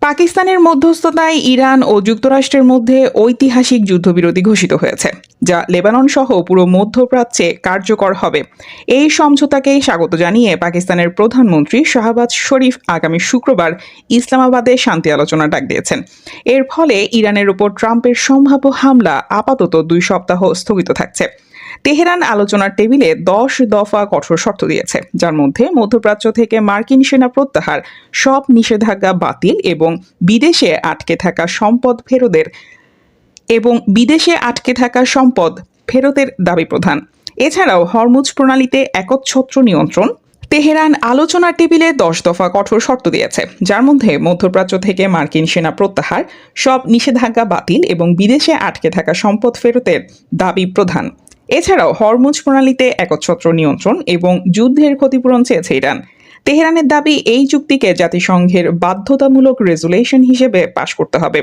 পাকিস্তানের মধ্যস্থতায় ইরান ও যুক্তরাষ্ট্রের মধ্যে ঐতিহাসিক যুদ্ধবিরতি ঘোষিত হয়েছে, যা লেবানন সহ পুরো মধ্যপ্রাচ্যে কার্যকর হবে। এই সমঝোতাকেই স্বাগত জানিয়ে পাকিস্তানের প্রধানমন্ত্রী শাহবাজ শরীফ আগামী শুক্রবার ইসলামাবাদে শান্তি আলোচনা ডাক দিয়েছেন। এর ফলে ইরানের উপর ট্রাম্পের সম্ভাব্য হামলা আপাতত 2 সপ্তাহ স্থগিত থাকছে। তেহরান আলোচনার টেবিলে 10 দফা কঠোর শর্ত দিয়েছে, যার মধ্যে মধ্যপ্রাচ্য থেকে মার্কিন সেনা প্রত্যাহার, সব নিষেধাজ্ঞা বাতিল এবং বিদেশে আটকে থাকা সম্পদ ফেরতের দাবি প্রধান। এছাড়াও হরমুজ প্রণালীতে একচ্ছত্র নিয়ন্ত্রণ। তেহরান আলোচনার টেবিলে 10 দফা কঠোর শর্ত দিয়েছে, যার মধ্যে মধ্যপ্রাচ্য থেকে মার্কিন সেনা প্রত্যাহার, সব নিষেধাজ্ঞা বাতিল এবং বিদেশে আটকে থাকা সম্পদ ফেরতের দাবি প্রধান। এছাড়াও হরমুজ প্রণালীতে একচ্ছত্র নিয়ন্ত্রণ এবং যুদ্ধের ক্ষতিপূরণ চেয়েছে ইরান। তেহরানের দাবি, এই চুক্তিকে জাতিসংঘের বাধ্যতামূলক রেজুলেশন হিসেবে পাশ করতে হবে।